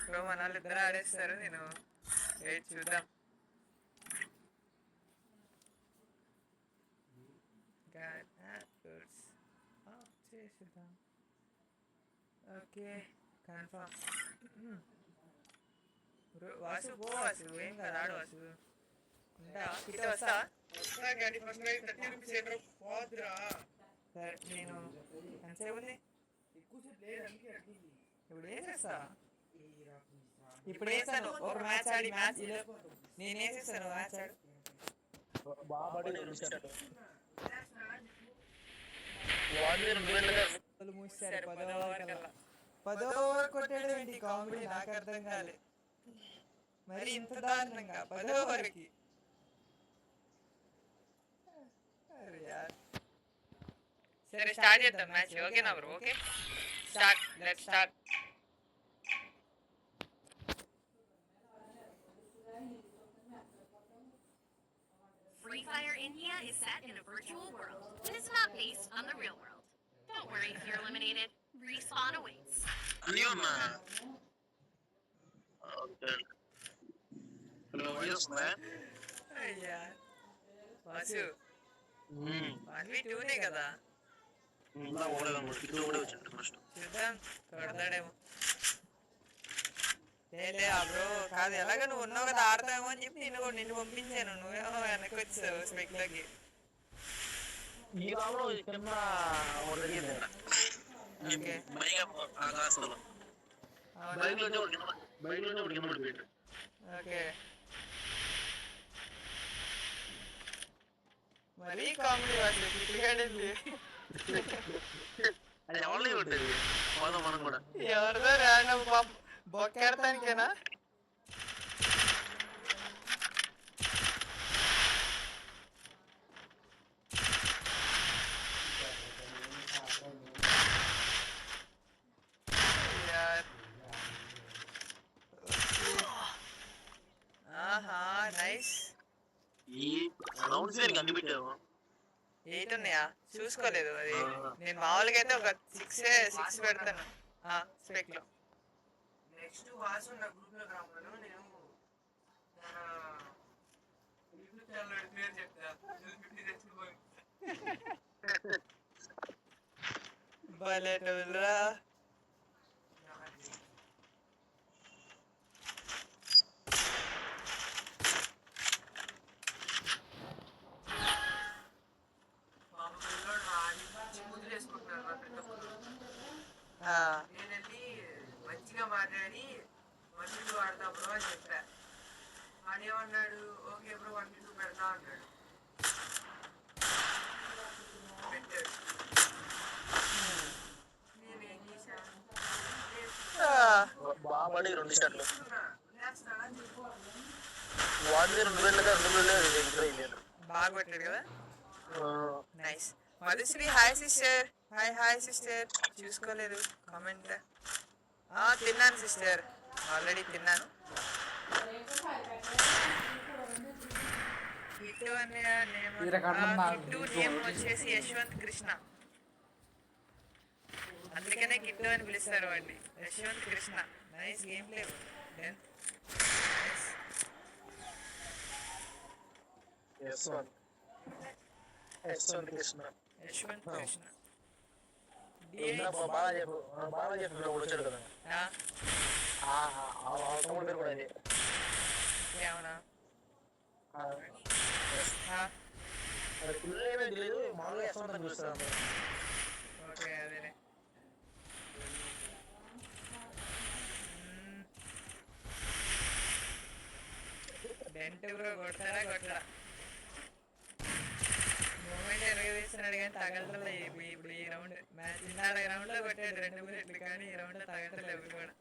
ఇప్పుడు మన వాళ్ళు ఇద్దరు ఆడేస్తారు. నేను వెయిట్ చూద్దాం. చేసేద్దాం. Okay confirm. వాసు పో, వాసు ఏం కాదు, ఆడు వాసు. కిట్ వస్తా. సరే నేను ఎంతసేపు ఉంది? ఇప్పుడు వేసేస్తా. ఇప్పుడు వేస్తాను ఒక మ్యాచ్ ఆడి, మ్యాచ్ నేను వేసేస్తాను మ్యాచ్ ఆడు. మూసారు 10వ ఓవర్ కల్లా. 10వ ఓవర్ కొట్టాడు ఏంటి కామెడీ, నాకు అర్థం కాలే. మరి ఇంత దారుణంగా 10వ ఓవర్కి. సరే స్టార్ట్ చేద్దాం మ్యాచ్. ఓకేనా bro? Okay start, let's start. Free Fire India is set in a virtual world. It is not based on the real world. Don't worry if you're eliminated. Respawn awaits. Leona. Hello, yes, man. అయ్యా వాసు 1v2నే కదా. చూద్దాం కొడతాడేమో. లే bro, కాదు ఎలాగ నువ్వు ఉన్నావు కదా ఆడతామో అని చెప్పి నిన్ను పంపించాను. నువ్వేమో వెనక్కి వచ్చావు స్పెక్లోకి. ఓకే మరీ కామెడీ వాళ్ళు పిచ్చిగాడండి. ఎవరిదో రాండం బొక్కెడతానికేనా? ఆహా నైస్. 8 ఉన్నాయా? చూసుకోలేదు అది. నేను మామూలుగా అయితే ఒక 6 పెడతాను స్పెక్ లో. నెక్స్ట్ వాసు నా గ్రూప్ లో రామను. నేను యూట్యూబ్ ఛానల్ పేరు చెప్తా. బలెటోల్రా. నేనెళ్ళి మంచిగా మాట్లాడి 1v2 ఆడతా బ్రో అని చెప్పా. ఆడేమన్నాడు, ఓకే బ్రో 1v2 పెడతా అన్నాడు. పెట్టాడు. నేనేం చేశాను, బాగా పెట్టాడు కదా. Nice. Madhushree hi sister. Hi sister. చూసుకోలేదు కామెంట్. తిన్నాను సిస్టర్, ఆల్రెడీ తిన్నాను. కిట్టు నేమ్ వచ్చేసి యశ్వంత్ కృష్ణ, అందుకనే కిట్టు అని పిలుస్తారు వాడిని. Yashwant Krishna. Nice game play. Yashwant Krishna. అవునా? ఓకే అదేనే. డెంట్ బ్రో కొడతారా కొట్టరా? మూమెంట్ ఎరగదీస్తున్నాడు కానీ తగలట్లేదు. ఇప్పుడు ఈ రౌండ్ మ్యాచ్ ఇన్నాడు రౌండ్ లో కొట్టాడు 2 మినిట్లు, కానీ ఈ రౌండ్ లో తగలట్లేదు కూడా.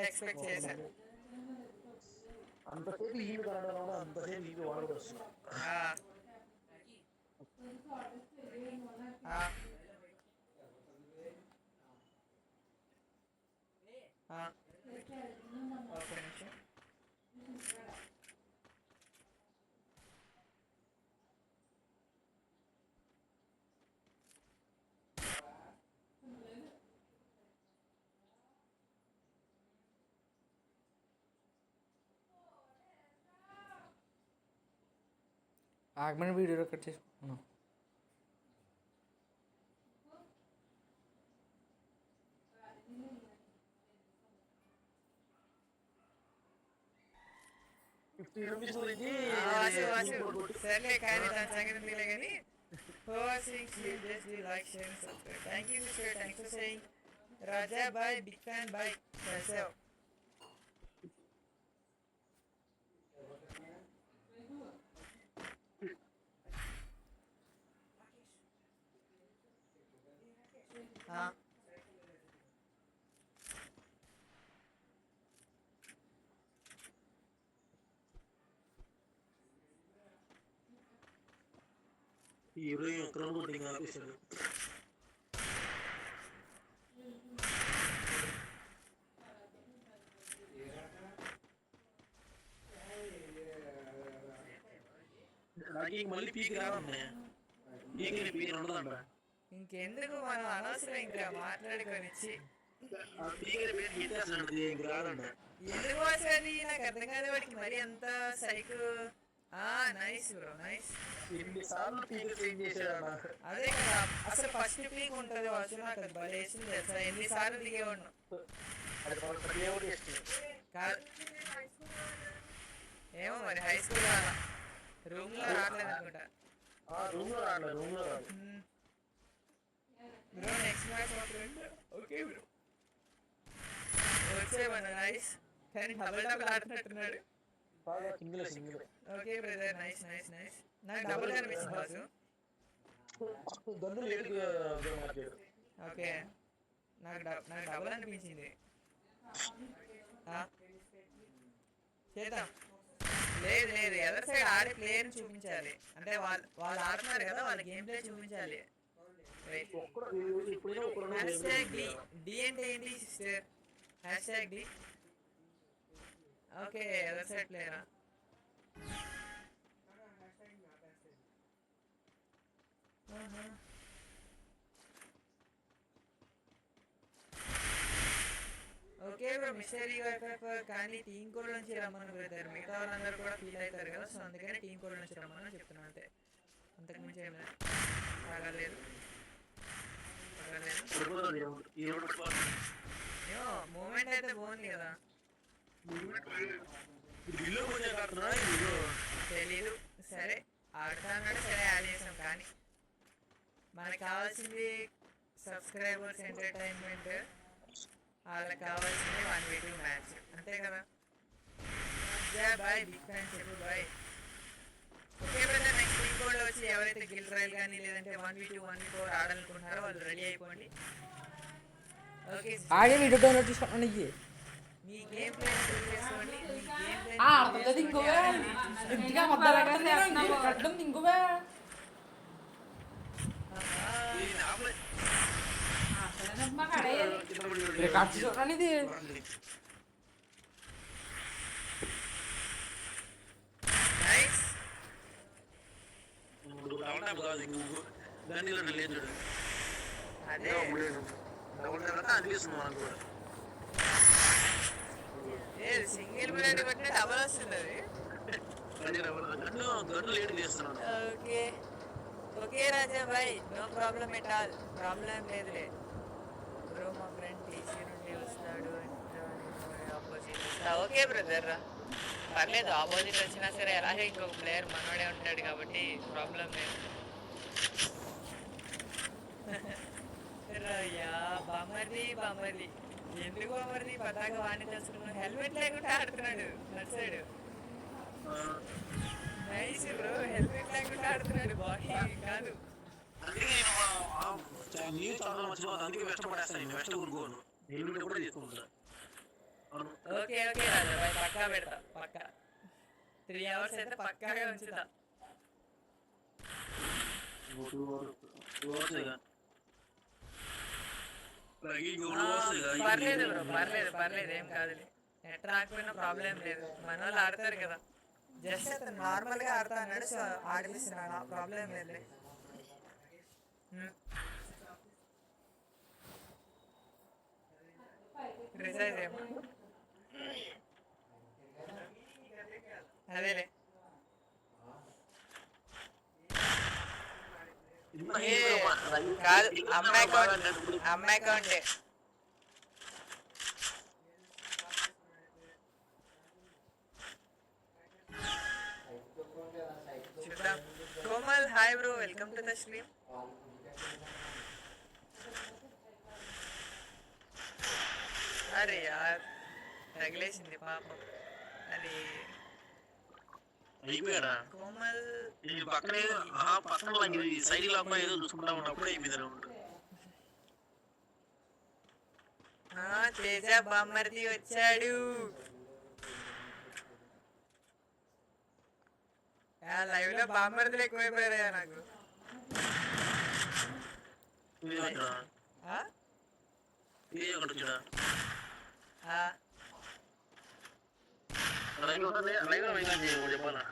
ఎక్స్పెక్ట్ చేశాను. ఒక్క నిమిషం. ఆగమని వీడియో రికార్డ్ చేసుకుంటున్నాను. సర్లే కానీ దాని సంగతి ఉందిలే కానీ like share subscribe. Thank you sister, thanks for saying. Raja బాయ్, బిగ్ ఫ్యాన్ బాయ్. కలిసావు. హీరో ఎక్కడ బోటింగ్ ఆపేశాడు. మళ్ళీ పీకి రావన్నా, పీకి ఉండదంట. ఇంకెందుకు మనం అనవసరం ఇంకా మాట్లాడుకొని ఎందుకు వచ్చేది నాకు అర్థం కాదు. వాడికి మరి అంత సైకు. Nice bro, nice. అదే కదా అసలు ఫస్ట్ పీక్ ఉంటుంది వచ్చు. నాకు అది భలే వేసింది తెలుసా, ఎన్నిసార్లు దిగేవాడు. ఏమో మరి హై స్కూల్ రూమ్ లో రావట్లేదు అనుకుంటా. బ్రో నెక్స్ట్ మ్యాచ్ మా ఫ్రెండ్. ఓకే బ్రో వచ్చేవన్నా. నైస్. కానీ డబుల్ ఆడుతున్నట్టున్నాడు. Okay brother, nice nice nice. నాకు డబుల్ కనిపించింది బాసు. ఓకే నాకు డబుల్ అనిపించింది. చేద్దాం. లేదు లేదు, ఎవరి సైడ్ ఆడే ప్లేయర్ని చూపించాలి. అంటే వాళ్ళు ఆడుతున్నారు కదా, వాళ్ళ గేమ్ ప్లే చూపించాలి. డి అంటే ఏంటి సిస్టర్? #D. ఓకే ఎవరి సైడ్ ప్లేయరా? ఓకే బ్రో, మిస్టరీ కానీ టీమ్ కోడ్ నుంచి రమ్మని బ్రదర్. మిగతా వాళ్ళందరూ కూడా ఫీల్ అవుతారు కదా, సో అందుకని టీమ్ కోడ్ నుంచి రమ్మని చెప్తున్నాను అంతే. అంతకుమించి ఏం లేదు. తాగలేదు మూమెంట్ అయితే బాగుంది కదా. తెలీదు. సరే ఆడుతానంటే సరే యాడ్ చేసాం. కానీ మనకు కావాల్సింది సబ్స్క్రైబర్స్, ఎంటర్టైన్మెంట్. వాళ్ళకి కావాల్సింది 1v2 మ్యాచ్, అంతే కదా. బాయ్, బిగ్ ఫ్యాన్ చెప్పు బాయ్. Okay brother, next team code వచ్చి ఎవరైతే గిల్ రైల్ కానీ లేదంటే 1v2 1v4 ఆడాలనుకుంటున్నారో వాళ్ళు రెడీ అయిపోండి. ఓకే ఆగే వీడియో డౌన్లోడ్ చేసుకున్నాను. మీ గేమ్ ప్లే చేసుకోండి. మీ గేమ్ ప్లే ఆడుతుంది ఇంకోవే ఇంటిగా మొత్తం ఇంకోవే రికార్డ్ చూడండి. ఇది నైస్. అదే సింగిల్ బుల్లెట్ కొట్టిన డబల్ వస్తుంది అది. ఓకే ఓకే రాజా భాయ్, no problem at all. Problem లేదులే బ్రో. మా ఫ్రెండ్ టీసీ నుండి వస్తాడు. ఆపోజిట్ వస్తా. ఓకే బ్రదర్, పర్లేదు. ఆపోజిట్ వచ్చినా సరే అలాగే ఇంకొక ప్లేయర్ మనోడే ఉంటాడు కాబట్టి ప్రాబ్లం లేదు. బామర్ది ఎందుకు బామర్ది పతాక వాడిని తెలుసుకున్నాడు. హెల్మెట్ లేకుండా ఆడుతున్నాడు నట్ సైడ్. నైస్ బ్రో, హెల్మెట్ లేకుండా ఆడుతున్నాడు. బాడీ కాదు. ఓకే ఓకే రాజా భాయ్, పక్కా పెడతా. పక్కా 3 hours అయితే పక్కాగా ఉంచుతా. పర్లేదు బ్రో, పర్లేదు ఏం కాదులే. నెట్ రాకపోయినా ప్రాబ్లం లేదు. మన వాళ్ళు ఆడతారు కదా. జస్ట్ అతను నార్మల్గా ఆడుతా అన్నాడు, సో ఆడిపిస్తున్నాను. ప్రాబ్లం లేదులే. ప్రిసైజ్ ఏమో అదేలే. ఏ, కాదు అమ్మాయి అకౌంటే. చూద్దాం. Komal hi bro, welcome to the stream. అరే యార్ తగిలేసింది పాపం. అది అయిపోయాడా కోమల్ ఈ పక్కనే ఆ పక్కన సైకిల్ అబ్బాయి ఏదో చూసుకుంటా ఉన్నప్పుడు అయిపోయింది రౌండ్. తేజ బామ్మర్ది వచ్చాడు. లైవ్ లో బామ్మర్దులు ఎక్కువైపోయారా నాకు. ఆ? ఆ, చెప్పాలా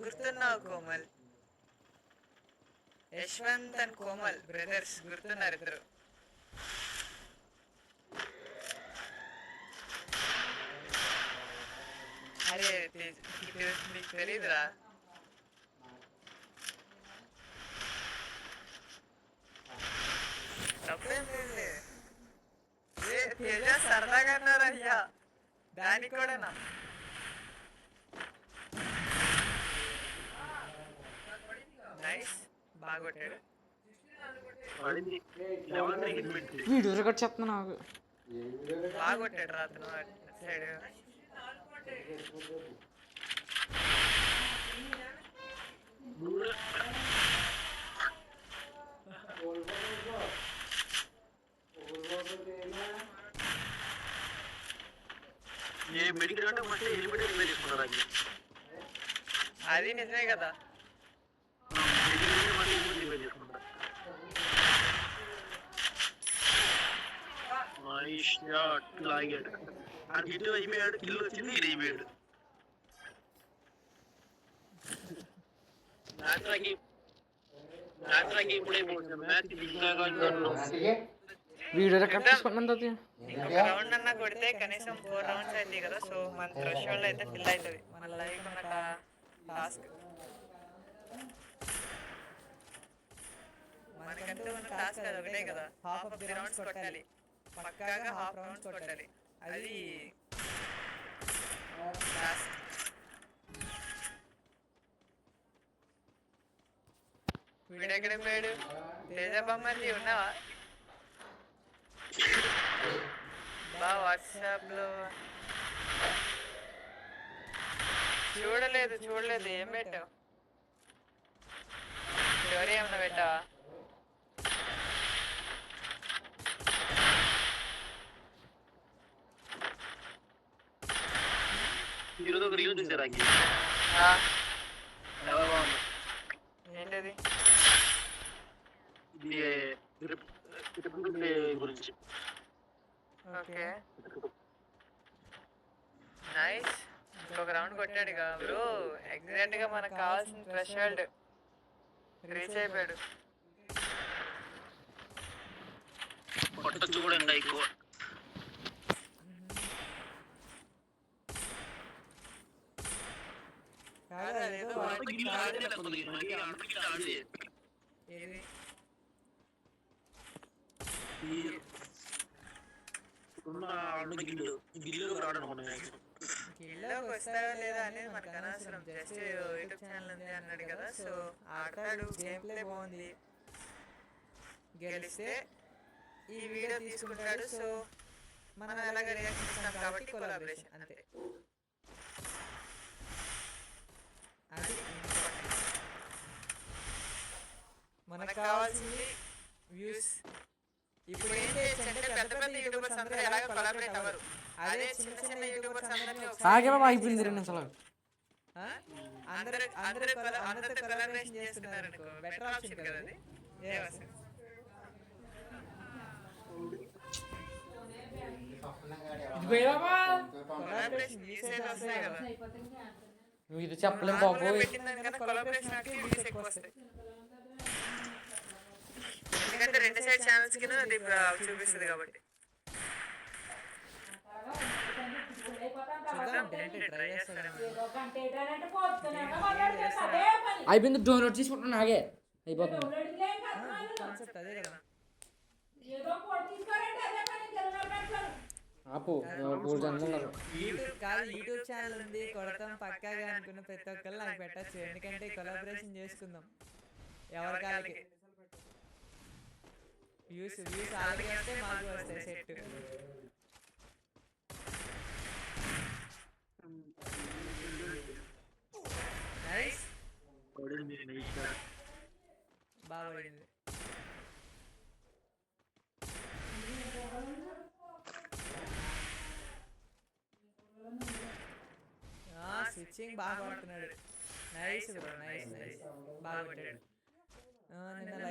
గుర్తున్నావు కోమల్. యశ్వంత్ అండ్ కోమల్ బ్రదర్స్ గుర్తున్నారు ఇద్దరు. అరే నీకు తెలీదురా. తప్పేం లేదులే. తేజ సరదాగా అన్నారు అయ్యా, దానికి కూడానా. నైస్, బాగా కొట్టాడు. వీడియో రికార్డ్ చేస్తున్నా నాకు. బాగా కొట్టాడు రా అతను అటు సైడ్. అది నిజమే కదా. గిల్లు అయిపోయాడు, గిల్లు వచ్చింది, ఇది అయిపోయాడు. వీడియో రికార్డ్ చేసుకున్నాను తాతయ్య. ఇంకొక రౌండ్ అన్నా కొడితే కనీసం 4 రౌండ్స్ అవుతాయి కదా. సో మన థ్రెషోల్డ్ అయితే ఫిల్ అవుతుంది. మన లైఫ్ ఉన్న టాస్క్ మనకంటే ఉన్న టాస్క్ అది ఒకటే కదా. హాఫ్ ఆఫ్ ది రౌండ్స్ కొట్టాలి, పక్కాగా హాఫ్ రౌండ్స్ కొట్టాలి. అది టాస్క్. వీడెక్కడ పోయాడు? తేజ బొమ్మది ఉన్నావా బా? వాట్సాప్ లో చూడలేదు. ఏం పెట్టావు? స్టోరీ ఏమన్నా పెట్టావా? ఈరోజు ఒక రీల్ చూసారా? ఏంటది? గురించి. Okay, nice. ఇంకొక రౌండ్ కొట్టాడు కదా బ్రో. ఎగ్జాక్ట్ గా మనకు కావాల్సిన థ్రెషోల్డ్ రీచ్ అయిపోయాడు. కొట్టచ్చు కూడా ఇంకా ఎక్కువ. గిల్లోకి వస్తాయో లేదా అనేది మనకు అనవసరం. జస్ట్ యూట్యూబ్ ఛానల్ ఉంది అన్నాడు కదా. సో ఆడతాడు, గేమ్ ప్లే బాగుంది. గెలిస్తే ఈ వీడియో తీసుకుంటాడు. సో మనం ఎలాగ రియాక్షన్ ఇస్తాం కాబట్టి కొలాబరేషన్ అంతే. అది మనకు కావాల్సింది వ్యూస్. ఇప్పుడు ఏం చేయొచ్చు అంటే పెద్ద పెద్ద యూట్యూబర్స్ అందరూ ఎలాగ కొలాబరేట్ అవ్వరు. అదే చిన్న చిన్న యూట్యూబర్స్ అందరినీ అయిపోయింది 2 నిమిషాలు. అందరితో కొలాబరేషన్ చేస్తున్నారు అనుకో, బెటర్ ఆప్షన్ కదా అది. కొలాబరేషన్ వ్యూస్ అయితే వస్తాయి కదా. నువ్వు ఇది చెప్పలేము బాబు. పెట్టిన దానికన్నా కొలాబరేషన్ అంటే వ్యూస్ ఎక్కువ వస్తాయి. ఎందుకంటే 2 సైడ్ ఛానల్స్ కింద అది చూపిస్తుంది కాబట్టి. అయిపోయింది. డౌన్లోడ్ చేసుకుంటున్నా నాగే అయిపోతుంది. కాన్సెప్ట్ అదే కదా. ఆపు మూడు జనాలు ఉన్నారు. యూట్యూబ్ ఛానల్ ఉంది కొడతాం పక్కాగా అనుకున్న ప్రతి ఒక్కరు నాకు పెట్టచ్చు, ఎందుకంటే కొలాబరేషన్ చేసుకుందాం ఎవరి కాళ్ళకి. వ్యూస్ వాళ్ళకి వస్తే మాకు వస్తాయి సెట్. నైస్, బాగా పడింది. స్విచ్చింగ్ బాగా కొడుతున్నాడు. నైస్ బ్రో, నైస్ బాగా కొట్టాడు. నిన్న